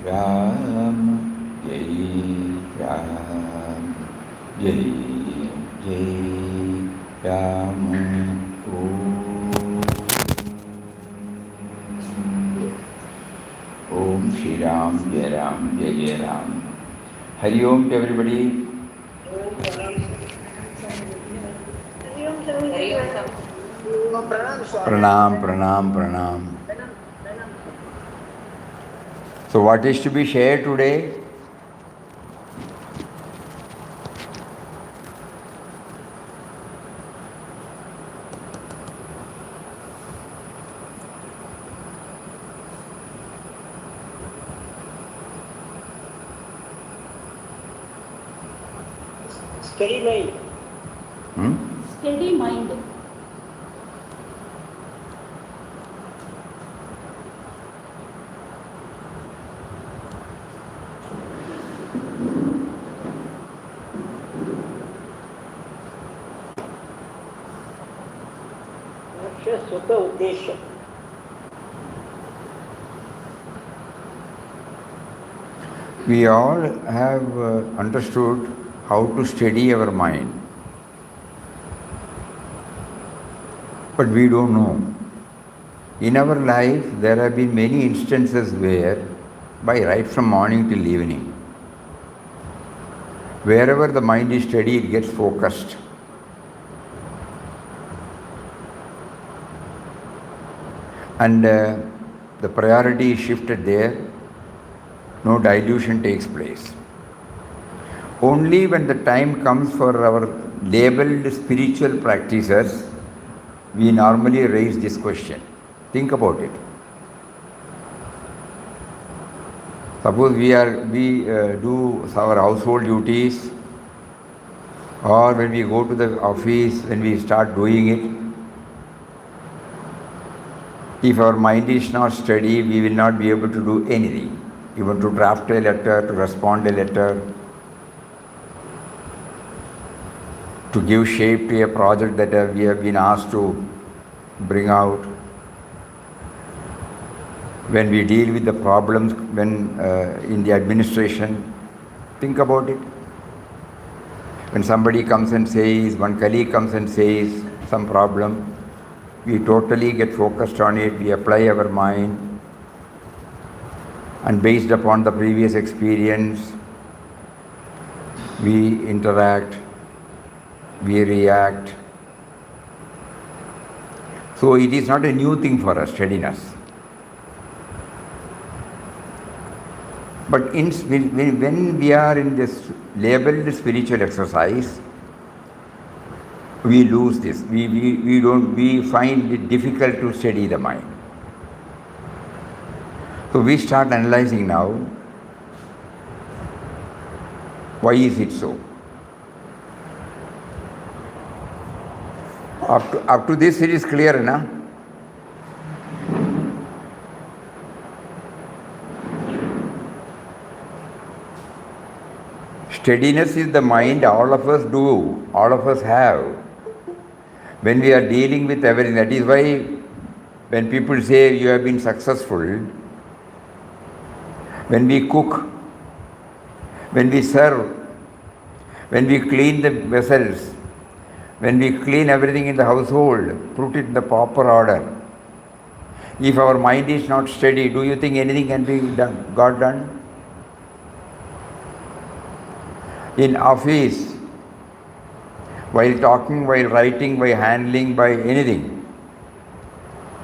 Ram, Jai Ram, Jai Jai Ram. Om Shri Ram, Jai Ram, Jai Jai Ram. Hari Om to everybody. Pranam, pranam, pranam. So what is to be shared today? Steady mind. Steady mind. स्वतः उद्देश्य. We all have understood how to steady our mind. But we don't know. In our life, there have been many instances where, by right from morning till evening, wherever the mind is steady, it gets focused. And the priority is shifted there, no dilution takes place. Only when the time comes for our labeled spiritual practices, we normally raise this question. Think about it. Suppose we do our household duties, or when we go to the office, when we start doing it, if our mind is not steady, we will not be able to do anything. Even to draft a letter, to respond a letter, to give shape to a project that we have been asked to bring out. When we deal with the problems in the administration, think about it. When somebody comes and says, one colleague comes and says some problem, we totally get focused on it, we apply our mind, and based upon the previous experience, we interact, we react. So it is not a new thing for us, steadiness. But when we are in this labeled spiritual exercise, we lose this. We find it difficult to steady the mind. So we start analyzing now, why is it so? Up to this it is clear, na? Steadiness is the mind all of us do, all of us have. When we are dealing with everything, that is why when people say you have been successful, when we cook, when we serve, when we clean the vessels, when we clean everything in the household, put it in the proper order, if our mind is not steady, do you think anything can be got done? In office, while talking, while writing, by handling, by anything,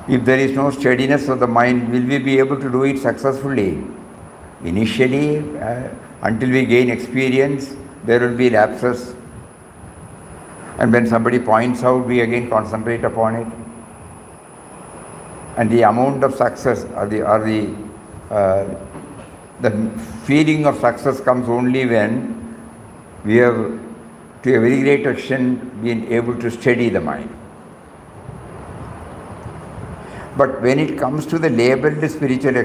if there is no steadiness of the mind, will we be able to do it successfully? Initially, until we gain experience, there will be lapses. And when somebody points out, we again concentrate upon it. And the amount of success or the feeling of success comes only when we have, to a very great extent, been able to steady the mind. But when it comes to the labeled spiritual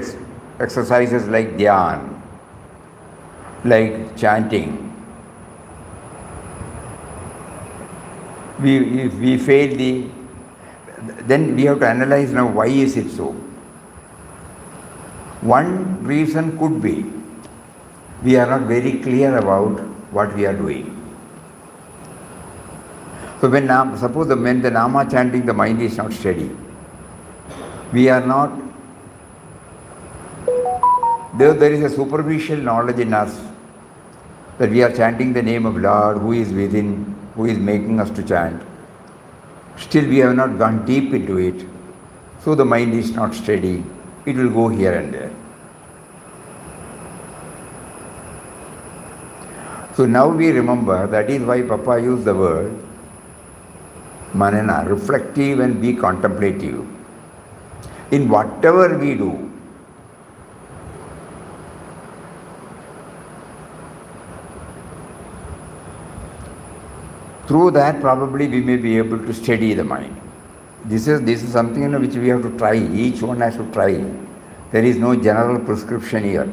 exercises like dhyan, like chanting, we fail then we have to analyze now why is it so. One reason could be we are not very clear about what we are doing. So suppose when the Nama chanting, the mind is not steady. We are not, there is a superficial knowledge in us that we are chanting the name of Lord who is within, who is making us to chant. Still we have not gone deep into it. So the mind is not steady. It will go here and there. So now we remember, that is why Papa used the word manana, reflective and be contemplative. In whatever we do, through that probably we may be able to steady the mind. This is something which we have to try. Each one has to try. There is no general prescription here.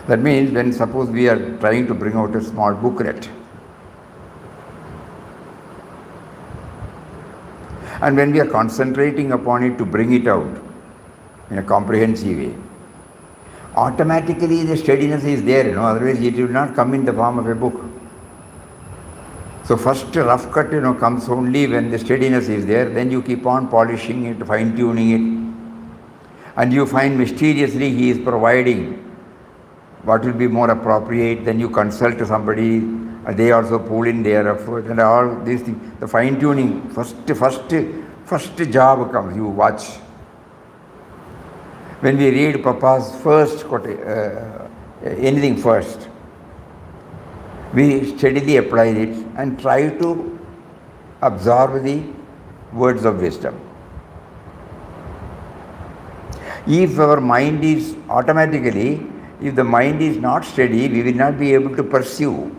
That means when suppose we are trying to bring out a small booklet, and when we are concentrating upon it to bring it out in a comprehensive way, automatically the steadiness is there, otherwise it will not come in the form of a book. So first rough cut, comes only when the steadiness is there, then you keep on polishing it, fine-tuning it, and you find mysteriously he is providing what will be more appropriate. Then you consult somebody, they also pull in their effort, and all these things. The fine-tuning, first job comes, you watch. When we read Papa's first anything first, we steadily apply it and try to absorb the words of wisdom. If our mind is automatically, if the mind is not steady, we will not be able to pursue.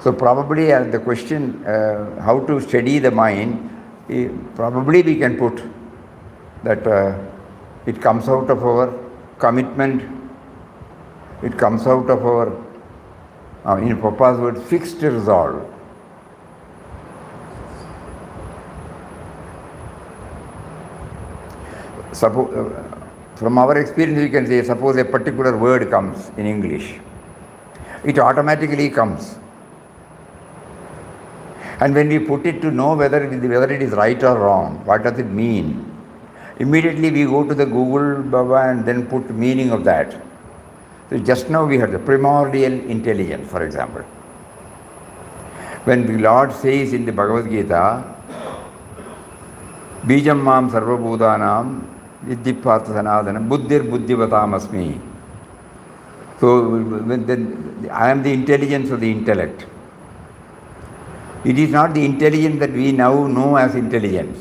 So probably the question, how to steady the mind, probably we can put that it comes out of our commitment, it comes out of our, in Papa's word, fixed resolve. Suppose, from our experience we can say, suppose a particular word comes in English, it automatically comes. And when we put it to know whether it is right or wrong, what does it mean? Immediately we go to the Google Baba and then put meaning of that. So just now we had the primordial intelligence, for example. When the Lord says in the Bhagavad Gita, Bijam mam sarva bhutanam viddhipata sanadana buddhir buddhivatam asmi. So I am the intelligence of the intellect. It is not the intelligence that we now know as intelligence.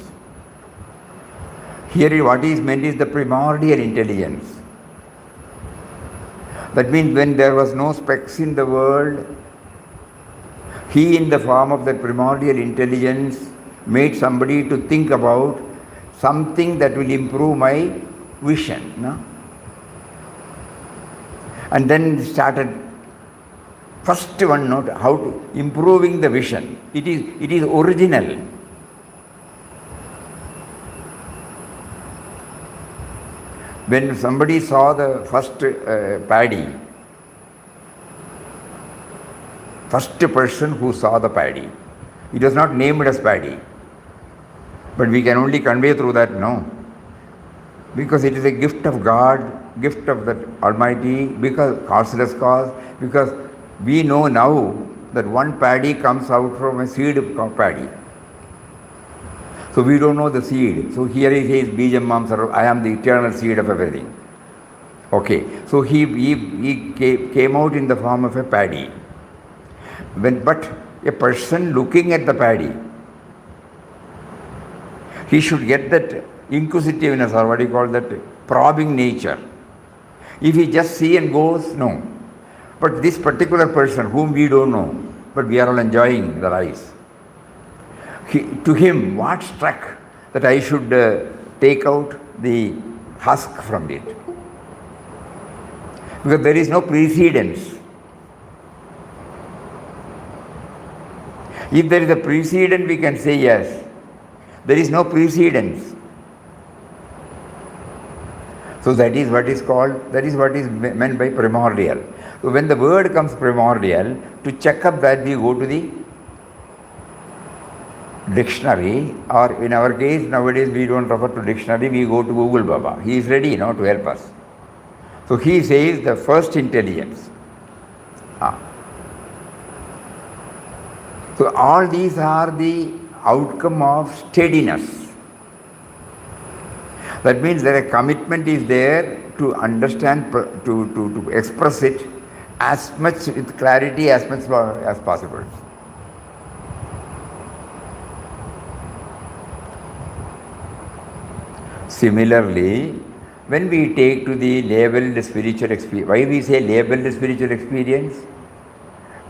Here what is meant is the primordial intelligence. That means when there was no specs in the world, he in the form of that primordial intelligence made somebody to think about something that will improve my vision. No? And then started first one note, how to improving the vision. It is original. When somebody saw the first paddy, first person who saw the paddy, it was not named as paddy, but we can only convey through that, no. Because it is a gift of God, gift of the Almighty, because causeless cause, because we know now that one paddy comes out from a seed of paddy. So we don't know the seed. So here he says, Bijam Mam Sarva, I am the eternal seed of everything. Okay. So he came out in the form of a paddy. But a person looking at the paddy, he should get that inquisitiveness, or what do you call that, probing nature. If he just see and goes, no. But this particular person whom we don't know, but we are all enjoying the rice, to him, what struck that I should take out the husk from it? Because there is no precedence. If there is a precedent, we can say yes. There is no precedence. So that is what is meant by primordial. So when the word comes primordial, to check up that we go to the dictionary, or in our case nowadays we don't refer to dictionary, we go to Google Baba. He is ready to help us. So he says the first intelligence. So all these are the outcome of steadiness. That means that a commitment is there to understand, to express it as much with clarity as much as possible. Similarly, when we take to the labeled spiritual experience, why we say labeled spiritual experience?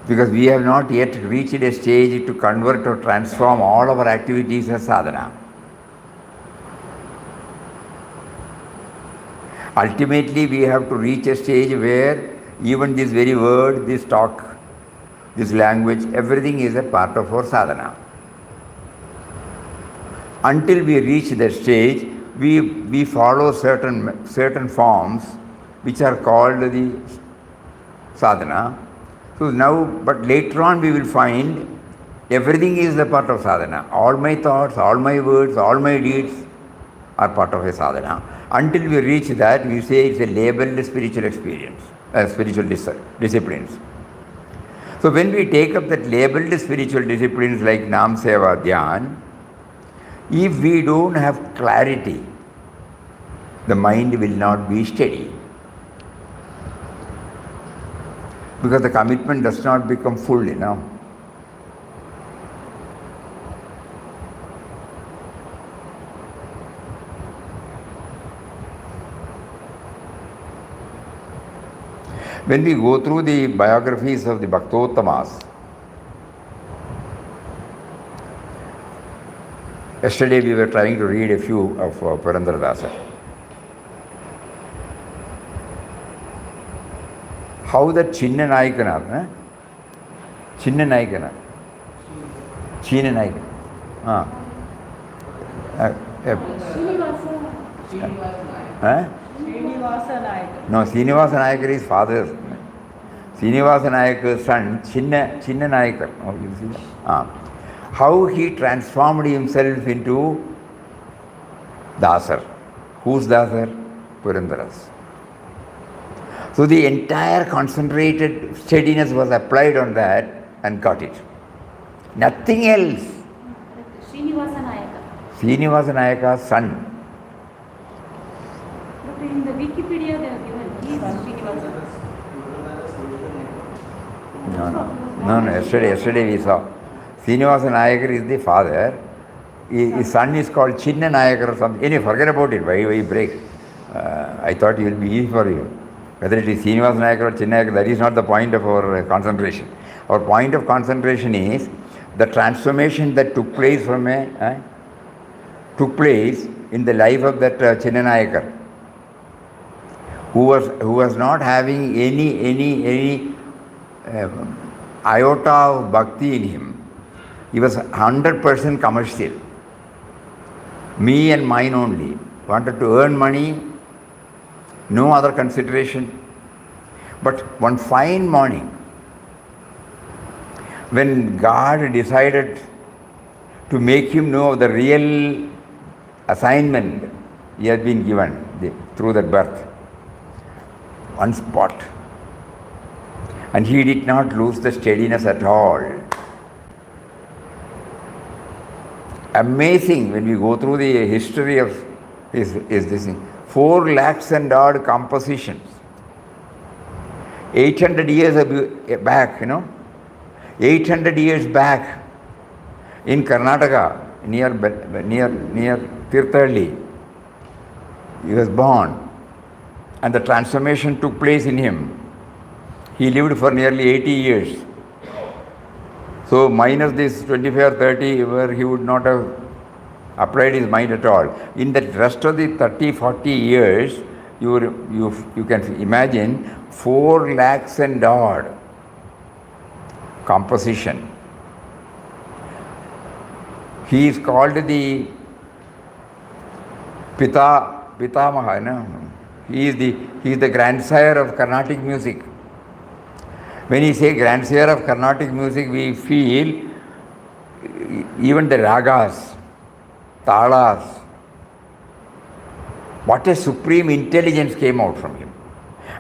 Because we have not yet reached a stage to convert or transform all our activities as sadhana. Ultimately, we have to reach a stage where even this very word, this talk, this language, everything is a part of our sadhana. Until we reach that stage, we follow certain forms which are called the sadhana. So now, but later on we will find everything is a part of sadhana. All my thoughts, all my words, all my deeds are part of a sadhana. Until we reach that, we say it's a labeled spiritual experience, spiritual disciplines. So when we take up that labeled spiritual disciplines like Nam Seva Dhyan, if we don't have clarity, the mind will not be steady. Because the commitment does not become full, When we go through the biographies of the Bhaktottamas, yesterday we were trying to read a few of Purandaradasa. How that Chinna Nayakanar, Chinna Nayakanar, No, Srinivasa Nayakar is father. Srinivasa Nayakar's son, Chinna Nayakar. Oh, you see? How he transformed himself into Dasar. Who's Dasar? Purandaras. So the entire concentrated steadiness was applied on that and got it. Nothing else. Srinivasa Nayaka's son. But in the Wikipedia they have given he was Srinivasa. No. Yesterday we saw. Srinivasa Nayakar is the father. His son is called Chinna Nayakar or something. Anyway, forget about it. Why break? I thought it will be easy for you. Whether it is Srinivasa Nayakar or Chinna Nayakar, that is not the point of our concentration. Our point of concentration is the transformation that took place in the life of that Chinna Nayakar, who was not having any iota of bhakti in him. He was 100% commercial. Me and mine only. Wanted to earn money, no other consideration. But one fine morning, when God decided to make him know the real assignment he had been given through that birth, one spot, and he did not lose the steadiness at all. Amazing when we go through the history of is this thing. 4 lakhs and odd compositions. 800 years back, 800 years back in Karnataka, near Tirthalli, he was born, and the transformation took place in him. He lived for nearly 80 years. So minus this 25 or 30 where he would not have applied his mind at all. In the rest of the 30, 40 years, you can imagine 4 lakhs and odd composition. He is called the Pitamaha. No? He is the grandsire of Carnatic music. When we say grandsire of Carnatic music, we feel even the ragas, talas, what a supreme intelligence came out from him.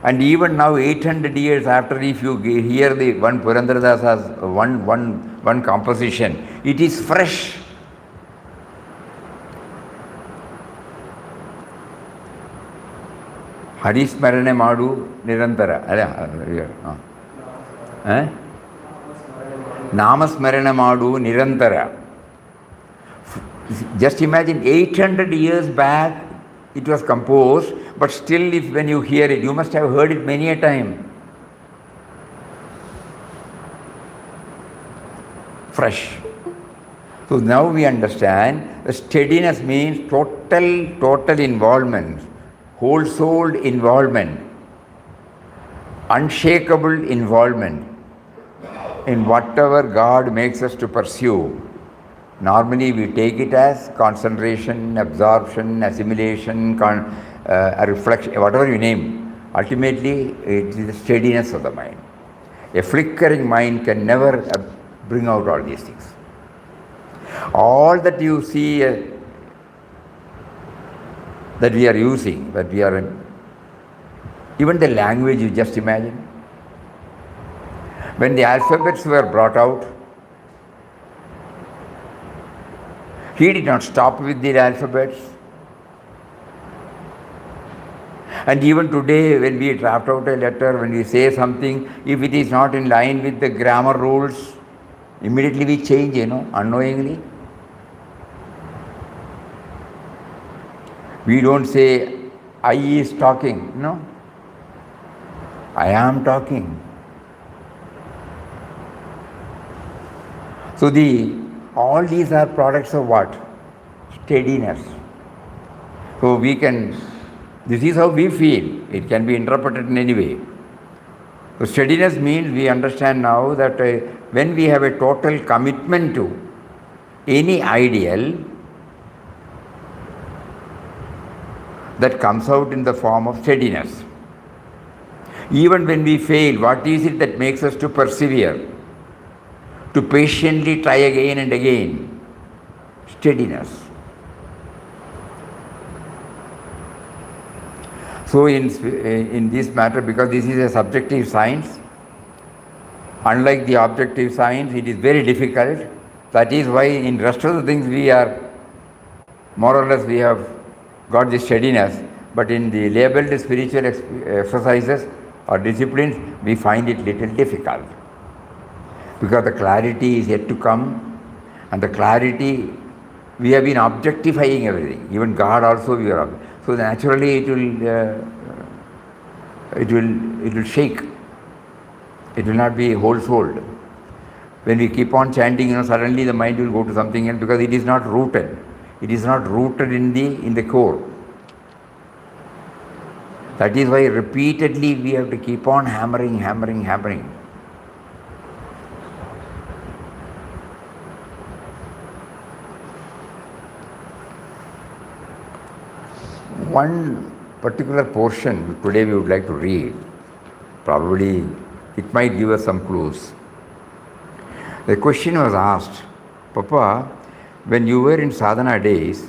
And even now, 800 years after, if you hear the one Purandaradasa's one composition, it is fresh. Harismarane Madu Nirantara. Namasmarana Madu Nirantara. Just imagine 800 years back it was composed, but still when you hear it, you must have heard it many a time. Fresh. So now we understand the steadiness means total involvement, whole-souled involvement, unshakable involvement in whatever God makes us to pursue. Normally we take it as concentration, absorption, assimilation, a reflection, whatever you name. Ultimately, it is the steadiness of the mind. A flickering mind can never bring out all these things. All that you see that we are using, even the language, you just imagine. When the alphabets were brought out, he did not stop with the alphabets. And even today, when we draft out a letter, when we say something, if it is not in line with the grammar rules, immediately we change, unknowingly. We don't say, I is talking. No. I am talking. So all these are products of what? Steadiness. So this is how we feel. It can be interpreted in any way. So steadiness means we understand now that when we have a total commitment to any ideal, that comes out in the form of steadiness. Even when we fail, what is it that makes us to persevere? To patiently try again and again. Steadiness. So in this matter, because this is a subjective science, unlike the objective science, it is very difficult. That is why in rest of the things we are, more or less we have got the steadiness, but in the labeled spiritual exercises or disciplines, we find it little difficult. Because the clarity is yet to come, and the clarity, we have been objectifying everything. Even God also we are. So naturally it will shake. It will not be whole-souled. When we keep on chanting, suddenly the mind will go to something else because it is not rooted. It is not rooted in the core. That is why repeatedly we have to keep on hammering. One particular portion today we would like to read. Probably it might give us some clues. The question was asked, Papa, when you were in sadhana days,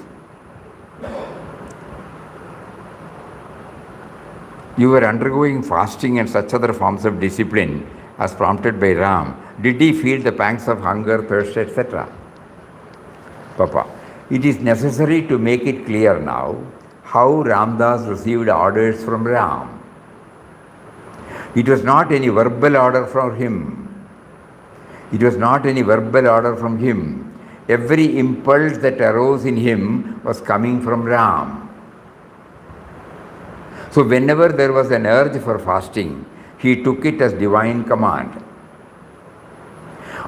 you were undergoing fasting and such other forms of discipline as prompted by Ram. Did he feel the pangs of hunger, thirst, etc.? Papa, it is necessary to make it clear now how Ramdas received orders from Ram. It was not any verbal order from him. Every impulse that arose in him was coming from Ram. So whenever there was an urge for fasting, he took it as divine command.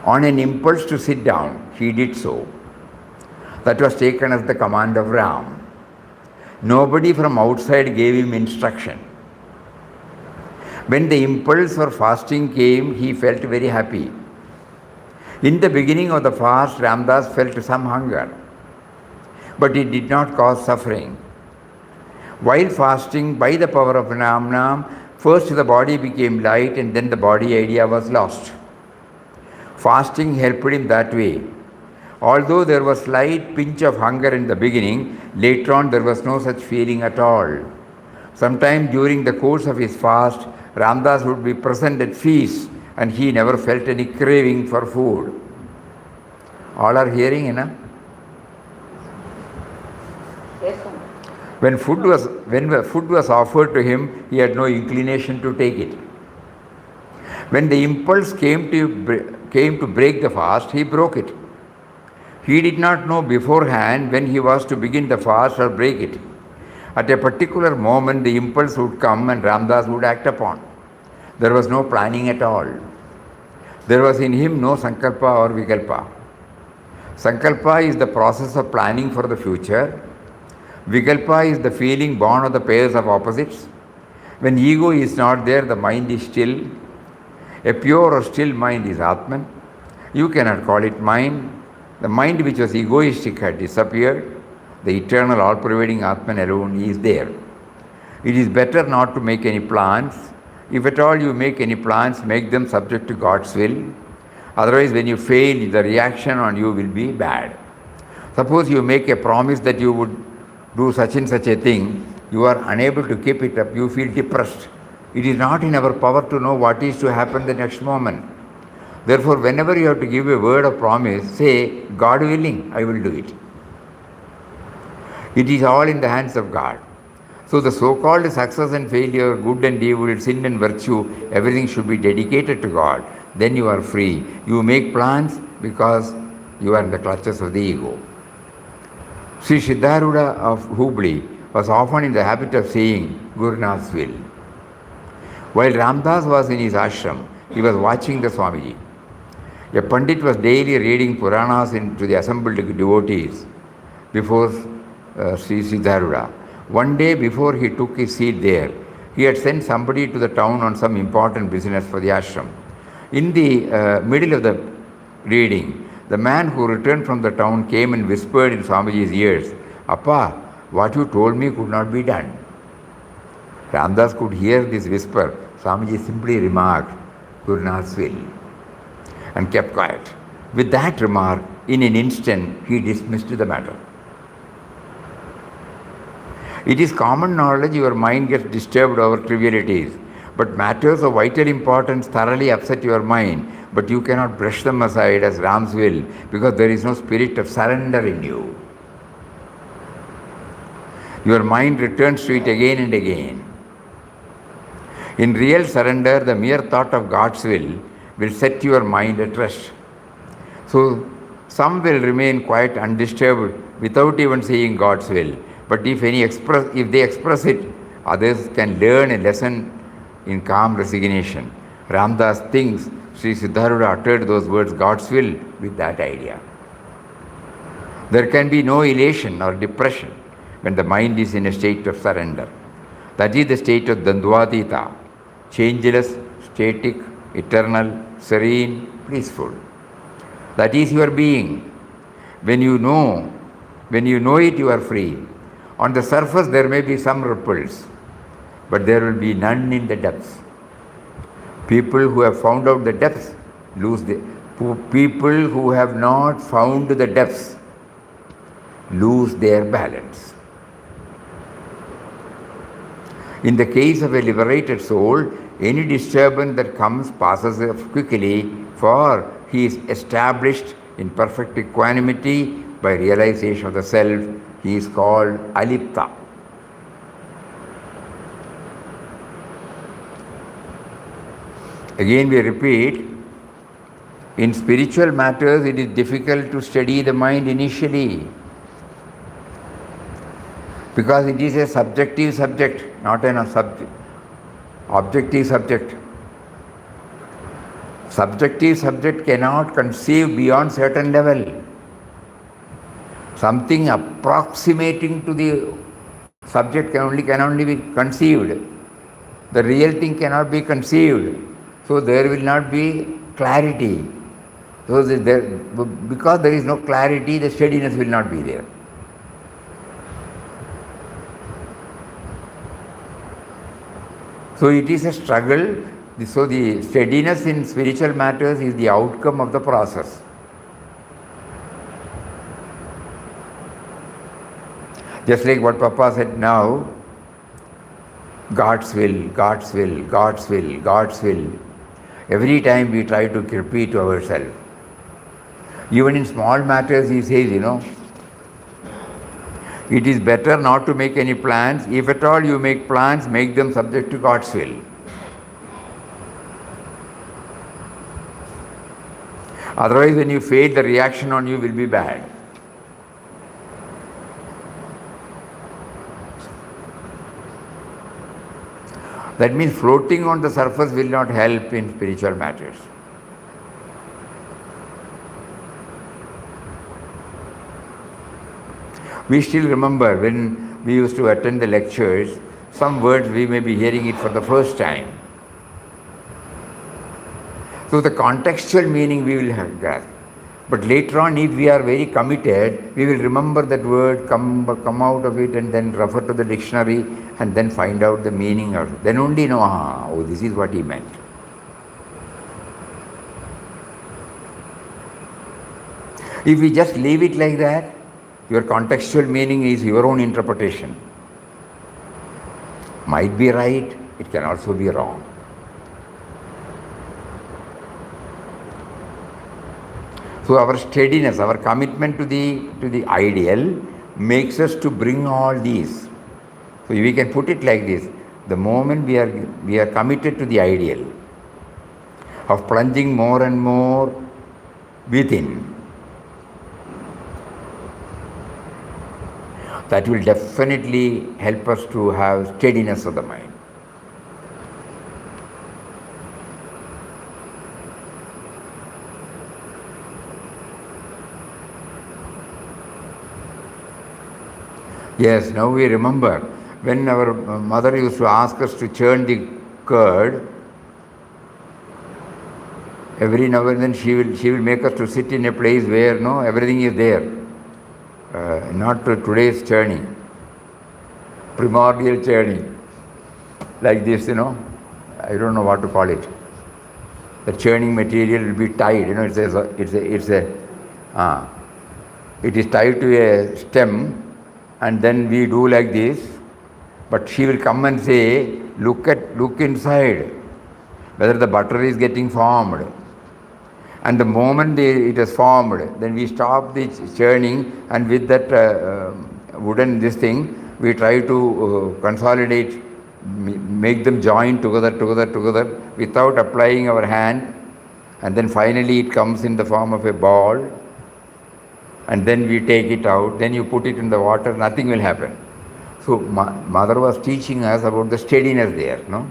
On an impulse to sit down, he did so. That was taken as the command of Ram. Nobody from outside gave him instruction. When the impulse for fasting came, he felt very happy. In the beginning of the fast, Ramdas felt some hunger, but it did not cause suffering. While fasting, by the power of Nam, first the body became light and then the body idea was lost. Fasting helped him that way. Although there was slight pinch of hunger in the beginning, later on there was no such feeling at all. Sometime during the course of his fast, Ramdas would be present at feasts and he never felt any craving for food. All are hearing, enough? Yes, sir. When food was offered to him, he had no inclination to take it. When the impulse came to break the fast, he broke it. He did not know beforehand when he was to begin the fast or break it. At a particular moment, the impulse would come and Ramdas would act upon. There was no planning at all. There was in him no sankalpa or vikalpa. Sankalpa is the process of planning for the future. Vikalpa is the feeling born of the pairs of opposites. When ego is not there, the mind is still. A pure or still mind is Atman. You cannot call it mind. The mind which was egoistic had disappeared. The eternal all-pervading Atman alone is there. It is better not to make any plans. If at all you make any plans, make them subject to God's will. Otherwise, when you fail, the reaction on you will be bad. Suppose you make a promise that you would do such and such a thing, you are unable to keep it up, you feel depressed. It is not in our power to know what is to happen the next moment. Therefore, whenever you have to give a word of promise, say, God willing, I will do it. It is all in the hands of God. So the so-called success and failure, good and evil, sin and virtue, everything should be dedicated to God. Then you are free. You make plans because you are in the clutches of the ego. Sri Siddharuda of Hubli was often in the habit of saying, Gurunath's will. While Ramdas was in his ashram, he was watching the Swamiji. A Pandit was daily reading Puranas to the assembled devotees before Sri Siddharuda. One day before he took his seat there, he had sent somebody to the town on some important business for the ashram. In the middle of the reading, the man who returned from the town came and whispered in Swamiji's ears, Appa, what you told me could not be done. Ramdas could hear this whisper. Swamiji simply remarked, Gurunath's will, and kept quiet. With that remark, in an instant, he dismissed the matter. It is common knowledge your mind gets disturbed over trivialities, but matters of vital importance thoroughly upset your mind, but you cannot brush them aside as Ram's will because there is no spirit of surrender in you. Your mind returns to it again and again. In real surrender, the mere thought of God's will set your mind at rest. So, some will remain quite undisturbed without even saying God's will. But if they express it, others can learn a lesson in calm resignation. Ramdas thinks Sri Siddharuda uttered those words, God's will, with that idea. There can be no elation or depression when the mind is in a state of surrender. That is the state of Dandvatita, changeless, static, eternal, serene, peaceful. That is your being. When you know it, you are free. On the surface, there may be some ripples, but there will be none in the depths. People who have found out the depths people who have not found the depths lose their balance. In the case of a liberated soul, any disturbance that comes passes quickly, for he is established in perfect equanimity by realization of the self. He is called Alipta. Again we repeat, in spiritual matters it is difficult to steady the mind initially because it is a subjective subject, not an objective subject. Subjective subject cannot conceive beyond certain level. Something approximating to the subject can only be conceived. The real thing cannot be conceived. So there will not be clarity. So because there is no clarity, the steadiness will not be there. So it is a struggle. So the steadiness in spiritual matters is the outcome of the process. Just like what Papa said now, God's will, God's will, God's will, God's will. Every time we try to repeat to ourselves. Even in small matters, he says, it is better not to make any plans. If at all you make plans, make them subject to God's will. Otherwise, when you fail, the reaction on you will be bad. That means floating on the surface will not help in spiritual matters. We still remember when we used to attend the lectures, some words we may be hearing it for the first time. So the contextual meaning we will have grasped. But later on, if we are very committed, we will remember that word, come out of it, and then refer to the dictionary and then find out the meaning of it. Then only know, oh, this is what he meant. If we just leave it like that, your contextual meaning is your own interpretation. Might be right, it can also be wrong. So our steadiness, our commitment to the ideal makes us to bring all these. So we can put it like this: the moment we are committed to the ideal of plunging more and more within, that will definitely help us to have steadiness of the mind. Yes, now we remember when our mother used to ask us to churn the curd. Every now and then she will make us to sit in a place where everything is there, not today's churning, primordial churning, like this. I don't know what to call it. The churning material will be tied. It is tied to a stem. And then we do like this, but she will come and say, look inside, whether the butter is getting formed. And the moment it is formed, then we stop the churning, and with that wooden this thing, we try to consolidate, make them join together, without applying our hand, and then finally it comes in the form of a ball. And then we take it out, then you put it in the water, nothing will happen. So mother was teaching us about the steadiness there, no?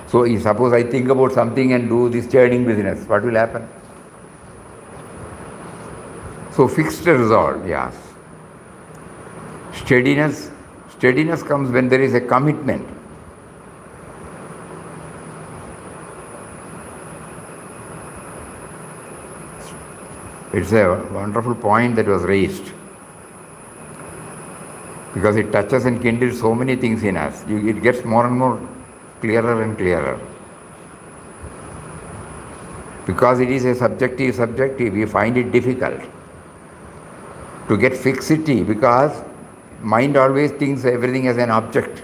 So suppose I think about something and do this churning business, what will happen? So fixed resolve, yes. Steadiness comes when there is a commitment. It's a wonderful point that was raised, because it touches and kindles so many things in us. It gets more and more clearer and clearer. Because it is a subjective, we find it difficult to get fixity, because mind always thinks everything as an object.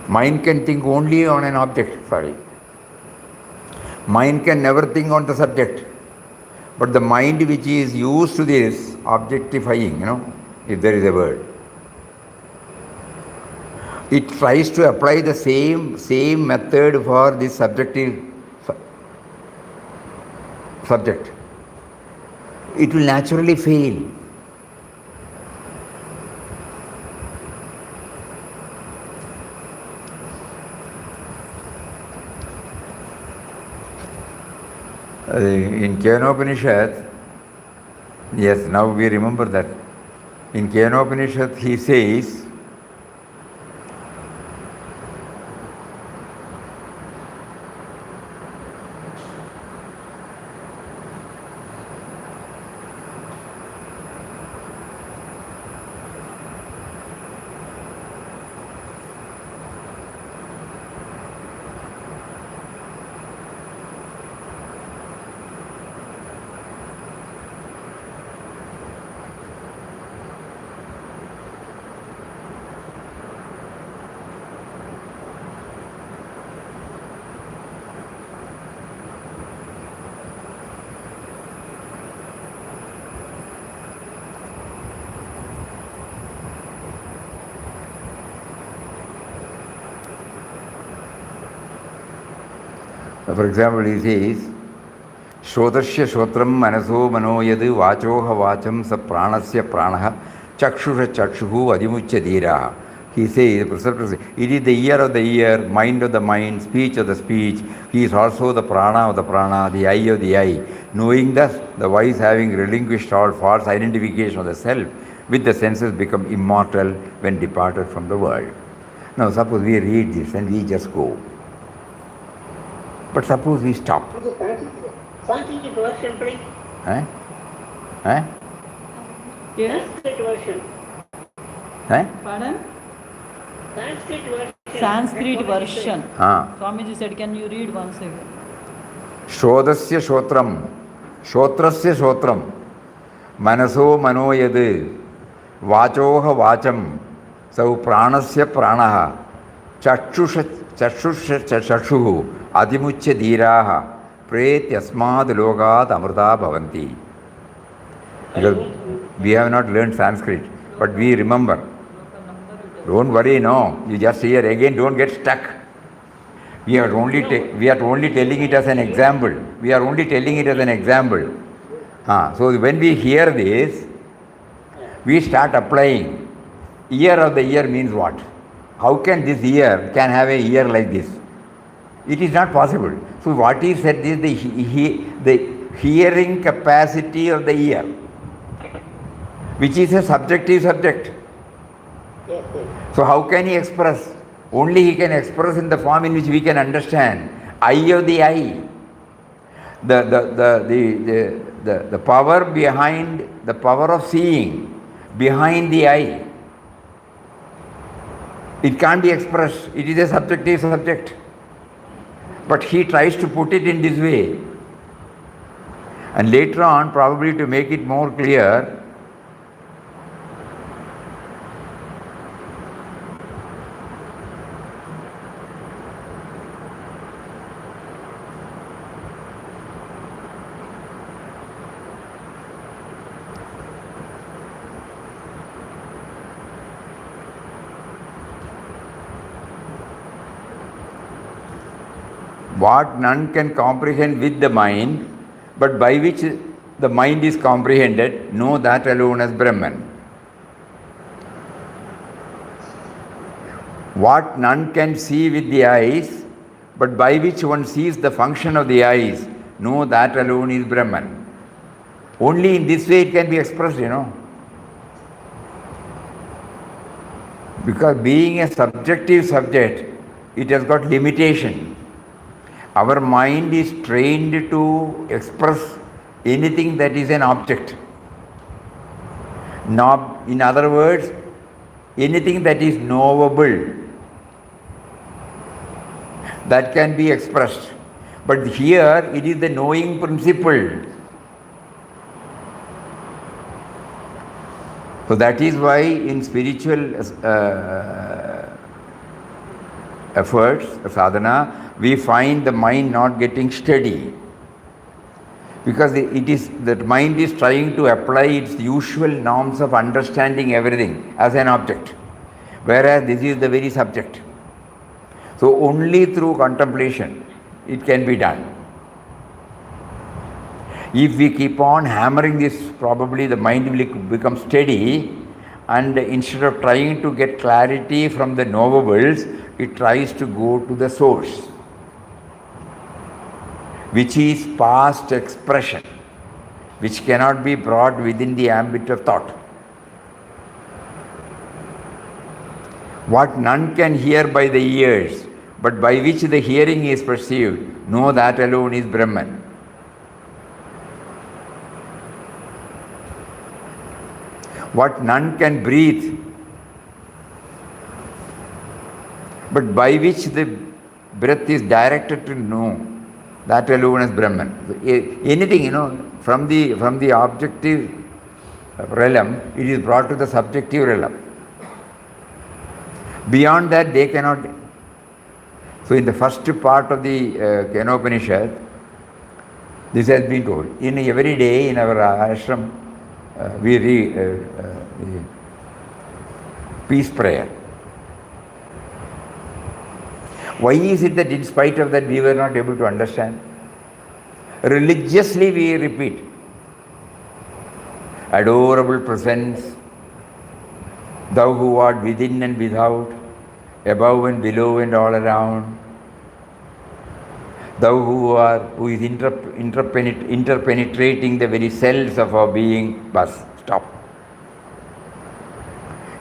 Mind can think only on an object, Mind can never think on the subject. But the mind which is used to this objectifying, if there is a word, it tries to apply the same method for this subjective subject. It will naturally fail. In Kenopanishad, yes, now we remember that. In Kenopanishad, he says, For example, he says, Shrodasya Shrotram Manaso Manoyad Vachoha Vacham Sa Pranasya Pranaha Chakshusha Chakshuhu Adimucha Dhiraha. He says, the preceptor says, it is the ear of the ear, mind of the mind, speech of the speech. He is also the prana of the prana, the eye of the eye. Knowing thus, the wise having relinquished all false identification of the self, with the senses become immortal when departed from the world. Now suppose we read this and we just go. But suppose we stop. Sanskrit version, please. Eh? Eh? Yes? Sanskrit version. Eh? Pardon? Sanskrit version. Sanskrit version. Ah. Swamiji said, can you read once again? Shrodasya Shrotram, Shrotrasya Shrotram, Manaso Manoyad, Vachoha Vacham, Sau Pranasya Pranaha, Chakshusha Chakshuhu, Adimucha Dhiraha, Pret Yasmad Logat Amrita Bhavanti. Because we have not learned Sanskrit, but we remember. Don't worry, no. You just hear again, don't get stuck. We are only telling it as an example. We are only telling it as an example. So when we hear this, we start applying. Ear of the ear means what? How can this ear can have a ear like this? It is not possible. So what is said is the hearing capacity of the ear, which is a subjective subject. Yes, yes. So how can he express? Only he can express in the form in which we can understand. Eye of the eye. The power behind, the power of seeing behind the eye. It can't be expressed. It is a subjective subject. But he tries to put it in this way. And later on, probably to make it more clear, what none can comprehend with the mind, but by which the mind is comprehended, know that alone as Brahman. What none can see with the eyes, but by which one sees the function of the eyes, know that alone is Brahman. Only in this way it can be expressed, Because being a subjective subject, it has got limitation. Our mind is trained to express anything that is an object. In other words, anything that is knowable, that can be expressed. But here it is the knowing principle. So that is why in spiritual efforts, sadhana, we find the mind not getting steady. Because that mind is trying to apply its usual norms of understanding everything as an object. Whereas this is the very subject. So only through contemplation it can be done. If we keep on hammering this, probably the mind will become steady, and instead of trying to get clarity from the knowables, it tries to go to the source, which is past expression, which cannot be brought within the ambit of thought. What none can hear by the ears, but by which the hearing is perceived, know that alone is Brahman. What none can breathe, but by which the breath is directed to know, that alone is Brahman. Anything, from the objective realm, it is brought to the subjective realm. Beyond that, they cannot. So in the first part of the Kenopanishad, this has been told. In every day in our ashram, we read peace prayer. Why is it that in spite of that we were not able to understand? Religiously we repeat, adorable presence, thou who art within and without, above and below and all around, thou who is interpenetrating the very cells of our being. Bas, stop.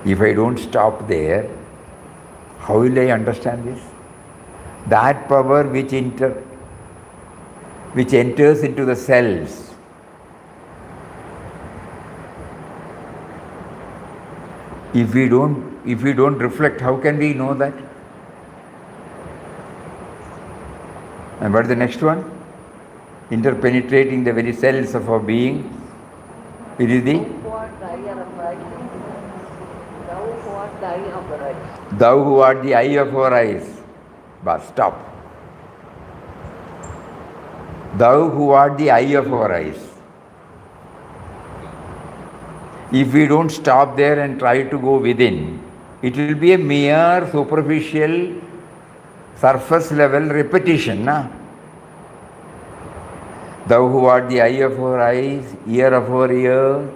If I don't stop there, how will I understand this? That power which enters into the cells, if we don't reflect, how can we know that? And what is the next one? Interpenetrating the very cells of our being. It is the thou who art the eye of our eyes. But stop. Thou who art the eye of our eyes. If we don't stop there and try to go within, it will be a mere superficial, surface level repetition. Thou who art the eye of our eyes, ear of our ear.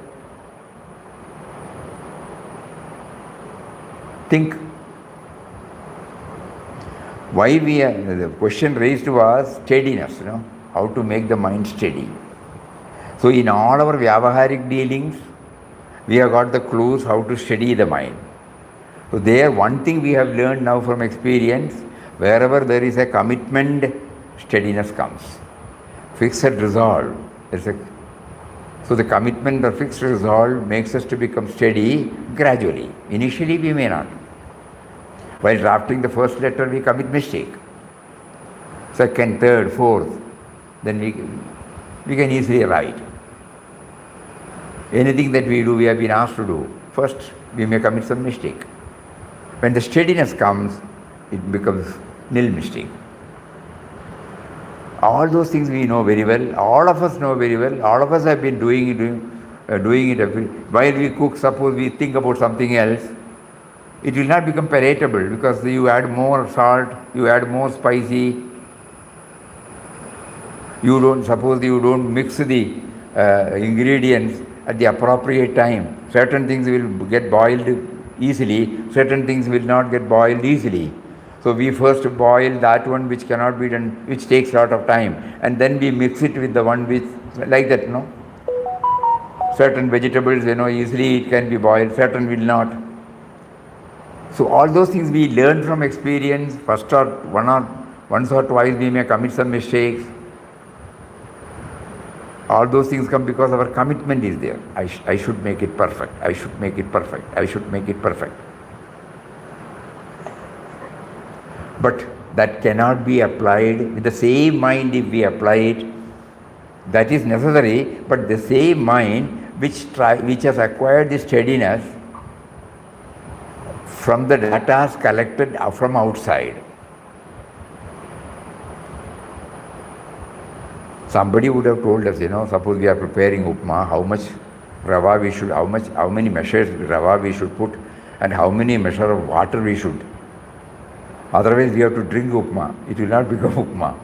Think. Why the question raised was steadiness, how to make the mind steady. So in all our vyavaharic dealings, we have got the clues how to steady the mind. So there, one thing we have learned now from experience, wherever there is a commitment, steadiness comes. Fixed resolve. So the commitment or fixed resolve makes us to become steady gradually. Initially we may not. While drafting the first letter, we commit mistake. Second, third, fourth, then we can easily write. Anything that we do, we have been asked to do. First, we may commit some mistake. When the steadiness comes, it becomes nil mistake. All those things we know very well. All of us know very well. All of us have been doing it. While we cook, suppose we think about something else, it will not become palatable because you add more salt, you add more spicy. Suppose you don't mix the ingredients at the appropriate time. Certain things will get boiled easily, certain things will not get boiled easily. So we first boil that one which cannot be done, which takes a lot of time, and then we mix it with the one which, like that, Certain vegetables, easily it can be boiled, certain will not. So all those things we learn from experience. Once or twice we may commit some mistakes. All those things come because our commitment is there. I should make it perfect. I should make it perfect. I should make it perfect. But that cannot be applied with the same mind. If we apply it, that is necessary. But the same mind which has acquired this steadiness from the data collected from outside. Somebody would have told us, suppose we are preparing upma, how much rava we should, how many measures rava we should put, and how many measure of water we should. Otherwise we have to drink upma. It will not become upma.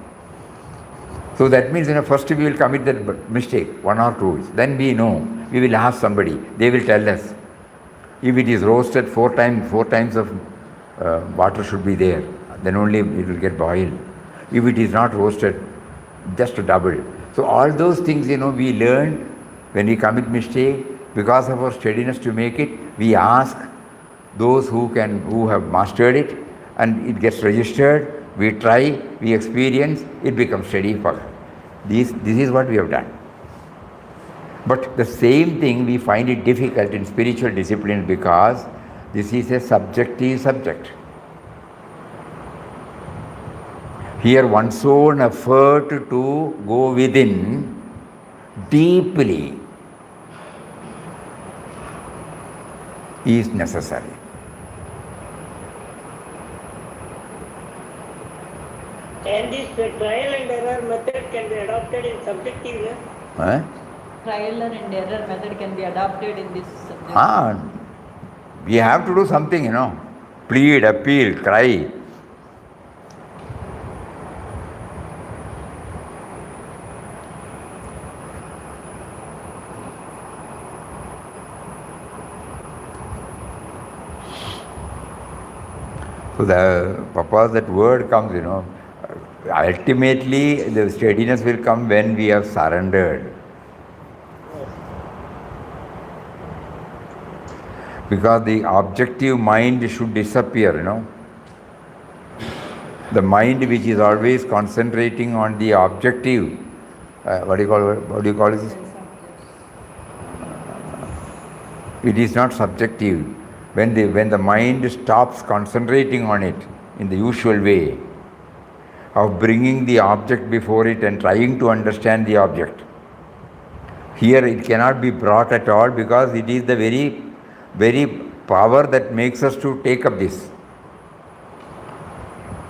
So that means, first we will commit that mistake, 1 or 2. Then we know. We will ask somebody. They will tell us. If it is roasted 4 times of water should be there. Then only it will get boiled. If it is not roasted, just double. So all those things, we learn when we commit mistake. Because of our steadiness to make it, we ask those who have mastered it, and it gets registered. We try, we experience, it becomes steady for us. This is what we have done. But the same thing we find it difficult in spiritual discipline because this is a subjective subject. Here one's own effort to go within deeply is necessary. And this trial and error method can be adopted in subjective. Trial and error method can be adopted in this subject. We have to do something, plead, appeal, cry. So Papa, that word comes, ultimately the steadiness will come when we have surrendered. Yes. Because the objective mind should disappear, The mind which is always concentrating on the objective, what do you call it? It is not subjective. When the mind stops concentrating on it in the usual way of bringing the object before it and trying to understand the object, here it cannot be brought at all, because it is the very power that makes us to take up this.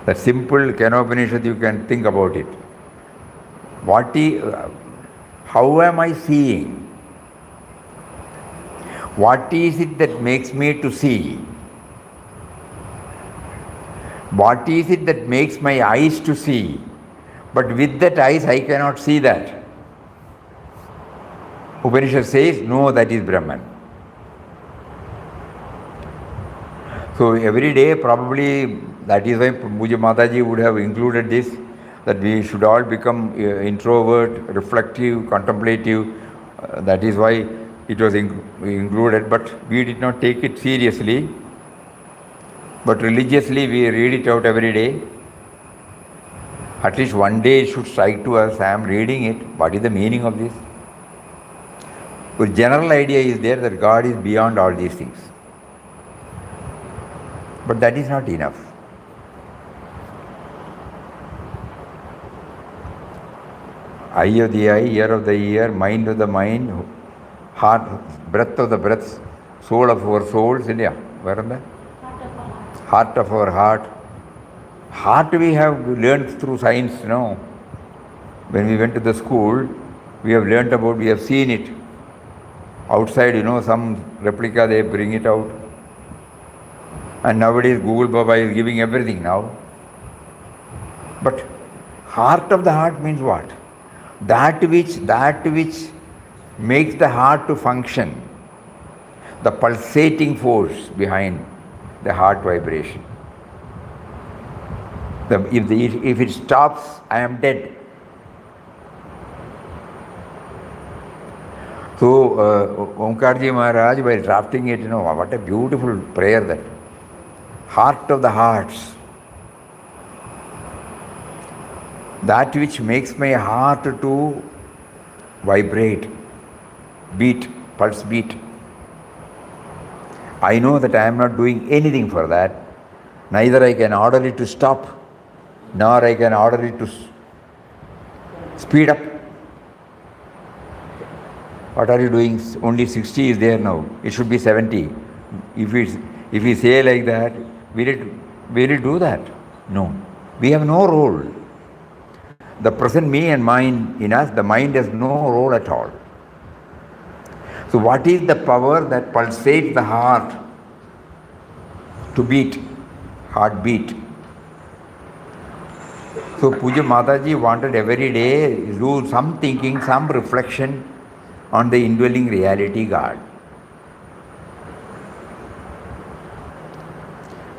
The simple Kenopanishad, you can think about it. How am I seeing? What is it that makes me to see? What is it that makes my eyes to see? But with that eyes I cannot see that. Upanishad says, no, that is Brahman. So every day, probably, that is why Puja Mataji would have included this, that we should all become introvert, reflective, contemplative. That is why it was included, but we did not take it seriously. But religiously, we read it out every day. At least one day it should strike to us, I am reading it, what is the meaning of this? The general idea is there that God is beyond all these things. But that is not enough. Eye of the eye, ear of the ear, mind of the mind, heart, breath of the breath, soul of our souls, India. Where am I? Heart of our heart. Heart we have learned through science, When we went to the school, we have seen it. Outside, some replica, they bring it out. And nowadays Google Baba is giving everything now. But heart of the heart means what? That which makes the heart to function. The pulsating force behind the heart vibration. If it stops, I am dead. So Omkarji Maharaj, by drafting it, what a beautiful prayer that. Heart of the hearts. That which makes my heart to vibrate, beat, pulse beat. I know that I am not doing anything for that. Neither I can order it to stop, nor I can order it to speed up. What are you doing? Only 60 is there now. It should be 70. If we say like that, will it do that? No. We have no role. The present me and mind in us, the mind has no role at all. So what is the power that pulsates the heart to beat, heartbeat? So Puja Mataji wanted every day do some thinking, some reflection on the indwelling reality God.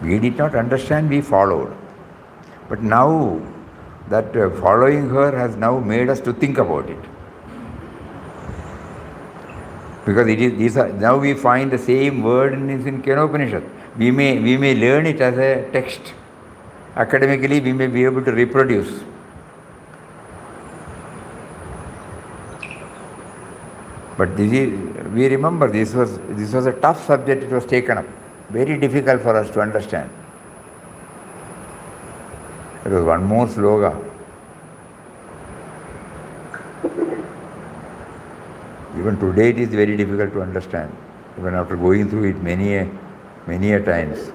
We did not understand, we followed. But now that following her has now made us to think about it. Because now we find the same word in Kenopanishad. We may learn it as a text. Academically, we may be able to reproduce. But we remember this was a tough subject. It was taken up. Very difficult for us to understand. There was one more sloga. Even today it is very difficult to understand, even after going through it many a times.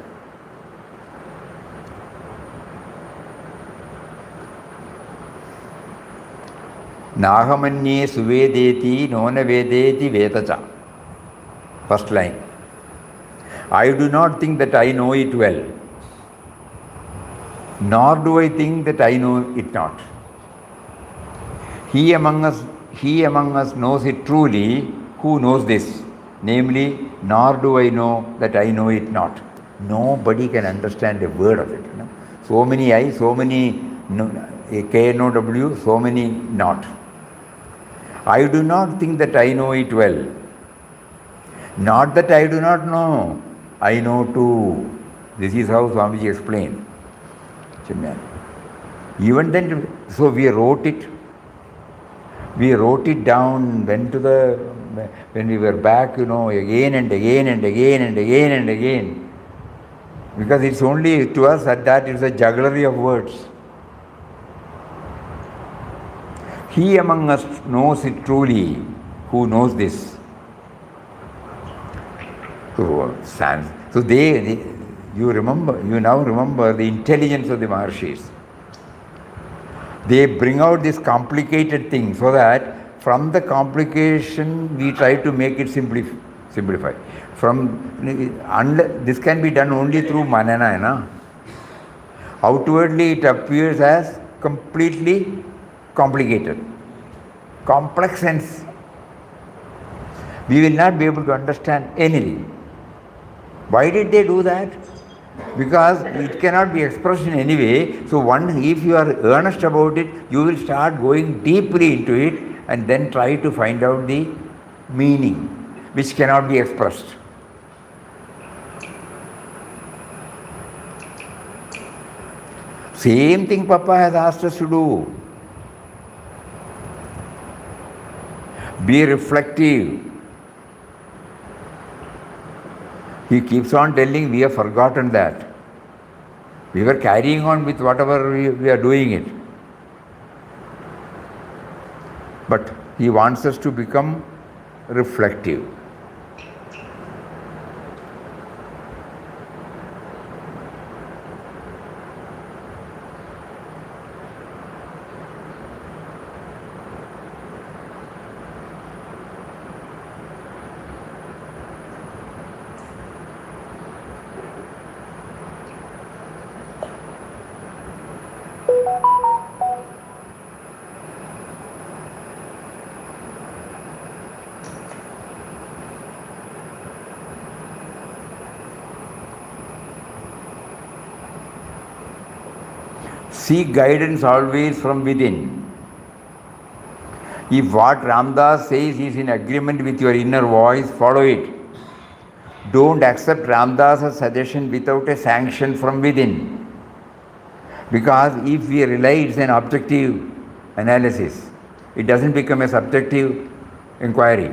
Nahamanye suvedeti nona vedeti vedacha. First line. I do not think that I know it well, nor do I think that I know it not. He among us knows it truly, who knows this, namely, nor do I know that I know it not. Nobody can understand a word of it. You know? So many I, so many K-N-O-W, so many not. I do not think that I know it well. Not that I do not know. I know too. This is how Swamiji explained. Even then, so we wrote it. We wrote it down, went to when we were back, again and again and again and again and again. Because it's only to us that it's a jugglery of words. He among us knows it truly, who knows this. So you now remember the intelligence of the Maharshis. They bring out this complicated thing so that from the complication we try to make it simplify. This can be done only through manana. Outwardly it appears as completely complicated, complex sense. We will not be able to understand anything. Why did they do that? Because it cannot be expressed in any way. So if you are earnest about it, you will start going deeply into it and then try to find out the meaning which cannot be expressed. Same thing Papa has asked us to do. Be reflective. He keeps on telling, we have forgotten that. We were carrying on with whatever we are doing it. But he wants us to become reflective. Seek guidance always from within. If what Ramdas says is in agreement with your inner voice, follow it. Don't accept Ramdas' suggestion without a sanction from within. Because if we rely, it's an objective analysis. It doesn't become a subjective inquiry.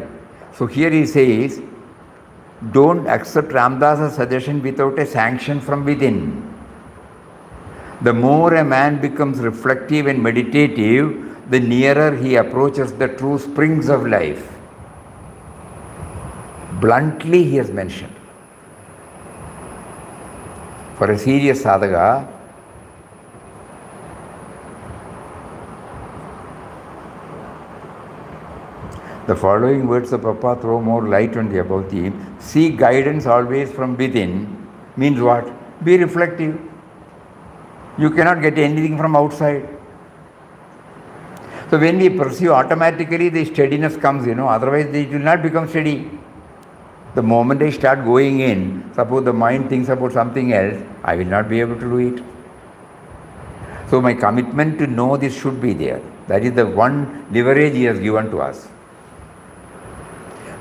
So here he says, don't accept Ramdas' suggestion without a sanction from within. The more a man becomes reflective and meditative, the nearer he approaches the true springs of life. Bluntly he has mentioned. For a serious sadhaka, the following words of Papa throw more light on the above theme. Seek guidance always from within means what? Be reflective. You cannot get anything from outside. So when we pursue, automatically the steadiness comes, otherwise it will not become steady. The moment I start going in, suppose the mind thinks about something else, I will not be able to do it. So my commitment to know this should be there. That is the one leverage he has given to us.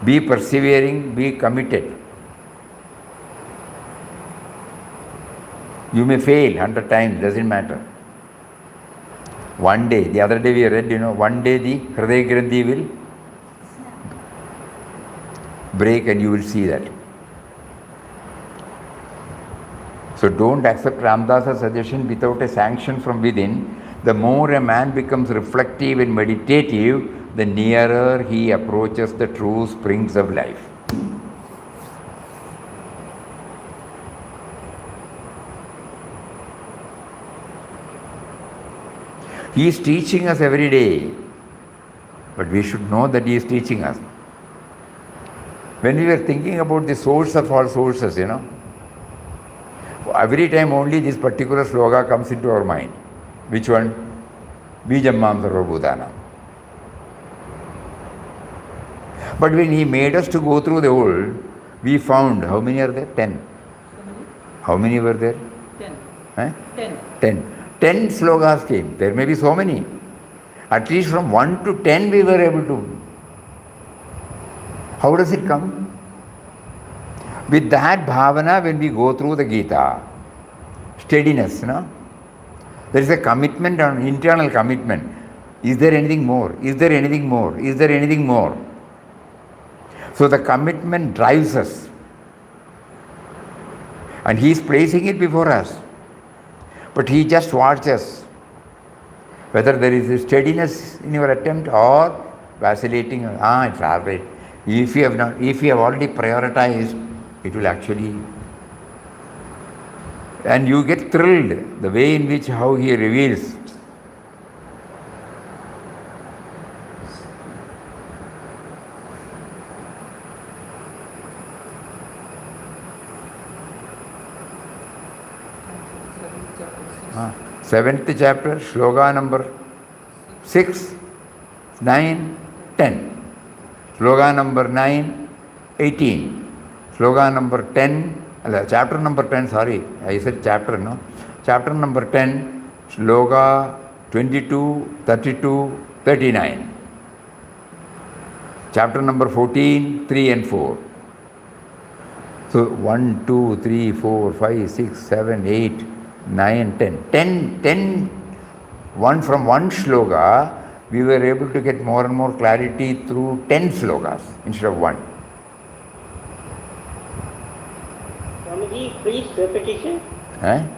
Be persevering, be committed. You may fail 100 times, doesn't matter. One day, the other day we read, one day the Hridaya Grandhi will break and you will see that. So don't accept Ramdas' suggestion without a sanction from within. The more a man becomes reflective and meditative, the nearer he approaches the true springs of life. He is teaching us every day, but we should know that he is teaching us. When we were thinking about the source of all sources, every time only this particular sloga comes into our mind. Which one? Bijam Mam Sarva Bhutana. But when he made us to go through the whole, we found, how many are there? 10. How many were there? 10. Eh? 10. 10. 10 slokas came. There may be so many. At least from 1 to 10 we were able to. How does it come? With that bhavana, when we go through the Gita, steadiness, no? There is a commitment, an internal commitment. Is there anything more? Is there anything more? Is there anything more? So the commitment drives us. And he is placing it before us. But he just watches whether there is a steadiness in your attempt or vacillating. It's all right. If you have already prioritized, it will actually, and you get thrilled the way in which how he reveals. Seventh chapter, sloka number 6, 9, 10. Sloka number 9, 18. Sloka number 10, chapter number 10, sorry, I said chapter, no? Chapter number 10, sloka 22, 32, 39. Chapter number 14, 3 and 4. So 1, 2, 3, 4, 5, 6, 7, 8, 9, 10. 10, from one sloka, we were able to get more and more clarity through 10 slokas instead of 1. Swamiji, brief repetition.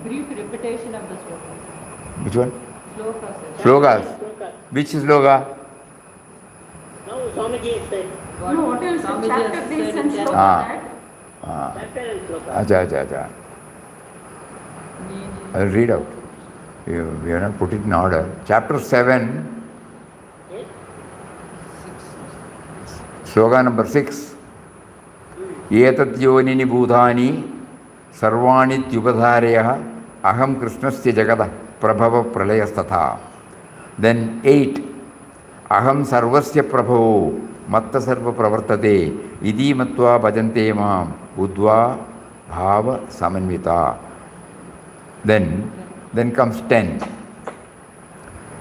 Brief repetition of the slokas. Which one? Slokas. Slokas. Which sloka? Now Swamiji said. No, what else? Swamiji Chapter has this said and it. sloka Ah. that. Chapter and sloka. Acha. I'll read out. We have not put it in order. Chapter 7, Yes? sloka number 6. Etat yonini bhutani sarvani tyupadharayah aham krishnasya jagata prabhava pralayasthatha. Then 8. Aham sarvasya prabhavo matta sarva pravartate idi matva bhajante mam udva bhava samanvita. Then comes 10.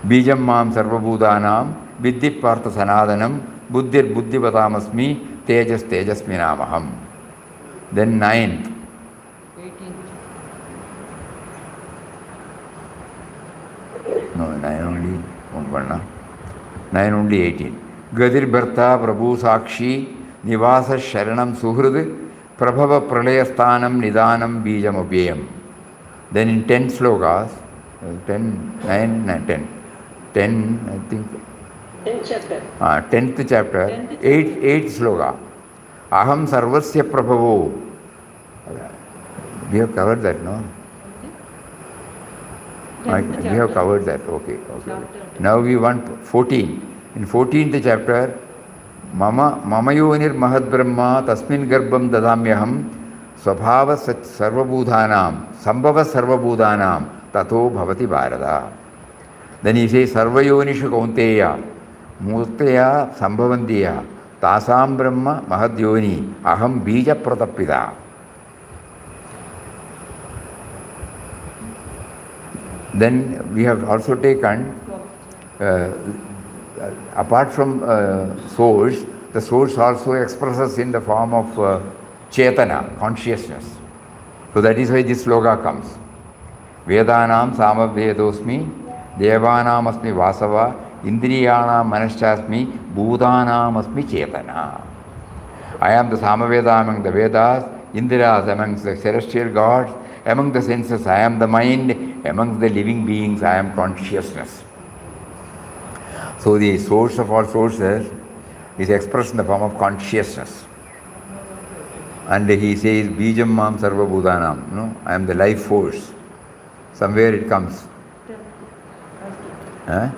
Bijam mam sarvabhudanam viddhi partha sanadanam buddhir buddhivatamasmi tejas tejasminamaham. Then 9th. 18. No, 9 only. 9 only 18. Gadir Bharta Prabhu Sakshi Nivasa Sharanam Suhrud Prabhava Pralayasthanam Nidanam Bijam Abhyayam. Then in 10 slokas, 10, 9, 10. 10, I think. 10th chapter. 10th chapter, 8th sloka. Aham Sarvasya Prabhavo. We have covered that, no? We have covered that, okay. Now we want 14. In 14th chapter, Mama Yonir Mahad Brahma Tasmin Garbham Dadamyaham Swabhava Sarvabhudhanam Sambhava Sarvabhudhanam Tato Bhavati Bharata. Then he says Sarvayonishu Kaunteya Murtaya Sambhavantiya Tasam Brahma Mahad Yoni Aham Bija Pratapida. Then we have also taken, apart from source, the source also expresses in the form of Chetana, consciousness. So that is why this sloka comes. Vedanam samavvedosmi, devanam asmi vasava, indriyanam manaschasmi, bhutanam asmi chetana. I am the Samaveda among the Vedas, Indras among the celestial gods, among the senses I am the mind, among the living beings I am consciousness. So the source of all sources is expressed in the form of consciousness. And he says, Bijam Mam Sarva Bhudanam. No? I am the life force. Somewhere it comes. Huh?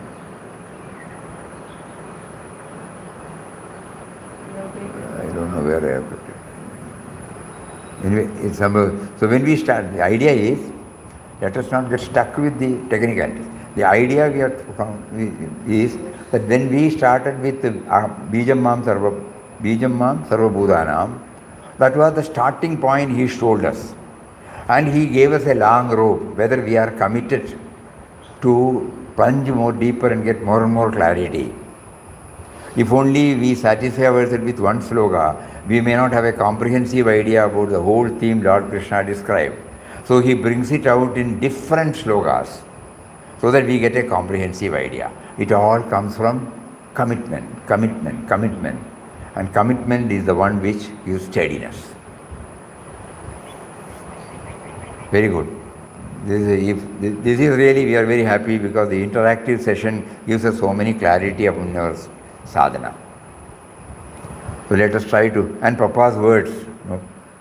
I don't know where I have put it. Anyway, it's somewhere. So when we start, the idea is, let us not get stuck with the technicalities. The idea we have found is that when we started with Bijam Mam Sarva Bhudanam, that was the starting point he told us. And he gave us a long rope, whether we are committed to plunge more deeper and get more and more clarity. If only we satisfy ourselves with one sloka, we may not have a comprehensive idea about the whole theme Lord Krishna described. So he brings it out in different slokas so that we get a comprehensive idea. It all comes from commitment, commitment, commitment. And commitment is the one which gives steadiness. Very good. This is really, we are very happy because the interactive session gives us so many clarity upon our sadhana. So let us try to, and Papa's words,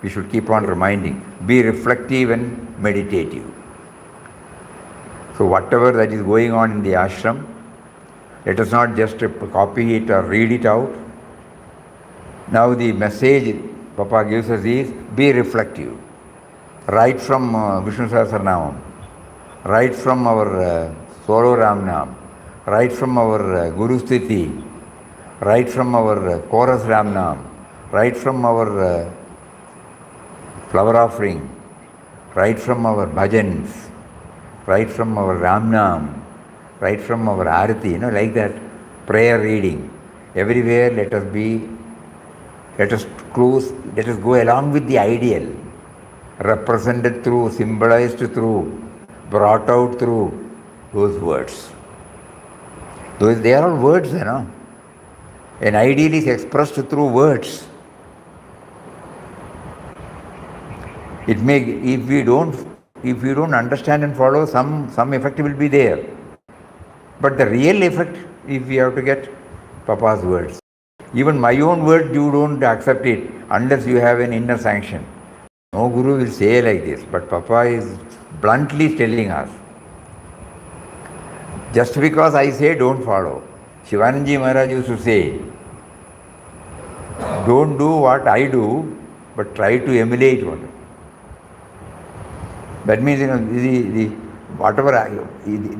we should keep on reminding, be reflective and meditative. So whatever that is going on in the ashram, let us not just copy it or read it out. Now the message Papa gives us is, be reflective. Right from Vishnu Sahasranamam, right from our solo Ramnam, right from our Guru Sthiti, right from our chorus Ramnam, right from our flower offering, right from our bhajans, right from our Ramnam, right from our Arati, like that, prayer reading. Everywhere let us go along with the ideal, represented through, symbolized through, brought out through those words. They are all words, An ideal is expressed through words. It may, if we don't understand and follow, some effect will be there. But the real effect, if we have to get Papa's words. Even my own word, you don't accept it unless you have an inner sanction. No Guru will say like this, but Papa is bluntly telling us. Just because I say, don't follow. Shivananji Maharaj used to say, don't do what I do, but try to emulate what. That means,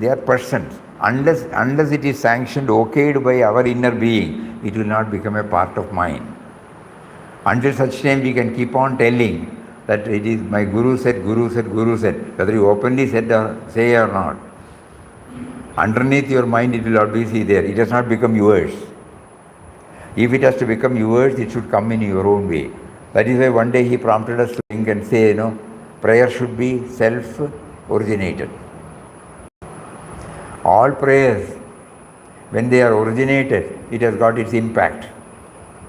they are persons. Unless it is sanctioned, okayed by our inner being, it will not become a part of mine. Until such time we can keep on telling that it is my Guru said, Guru said, Guru said, whether you openly say or not. Underneath your mind it will always be there. It has not become yours. If it has to become yours, it should come in your own way. That is why one day he prompted us to think and say, prayer should be self-originated. All prayers, when they are originated, it has got its impact.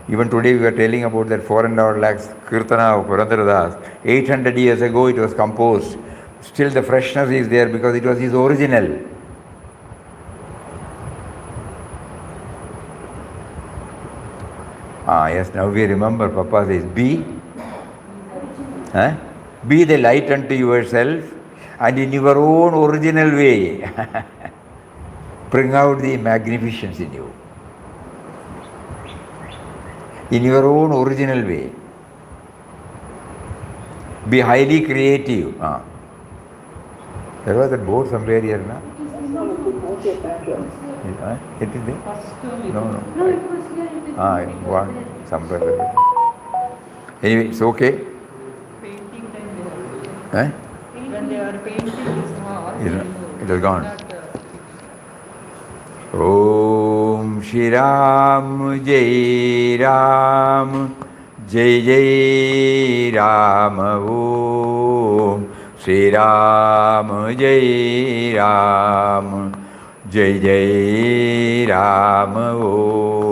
Even today we were telling about that 4.5 lakhs Kirtana of Purandara Das. 800 years ago it was composed. Still the freshness is there because it was his original. Yes, now we remember Papa says, be the light unto yourself and in your own original way bring out the magnificence in you. In your own original way. Be highly creative. There was a board somewhere here, na? Okay, thank you. It is there? No. No, it was here. One somewhere. Anyway, it's okay. Painting time they have. When they are painting this wall, It has gone. Om Shri Ram Jai Ram Jai Jai Ram Om Shri Ram Jai Ram Jai Jai Ram Om.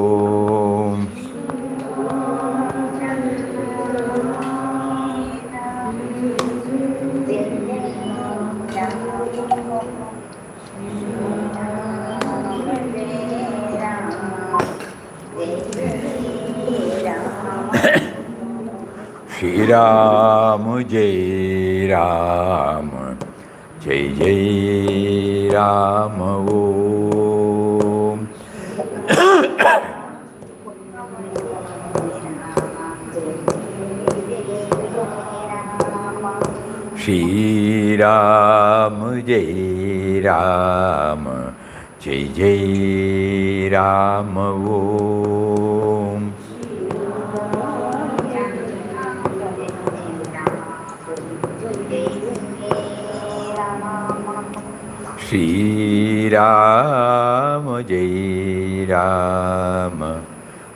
Shri Ram Jai Ram Jai Jai Ram Om. Shri Ram Jai Ram Jai Jai Ram Om. Jai Shri Ram, Jai Ram,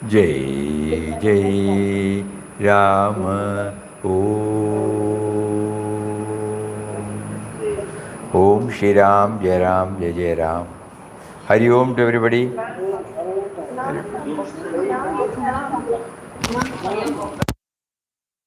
Jai Jai Ram. Om Shri Ram, Jai Ram, Jai Jai Ram. Hari Om to everybody.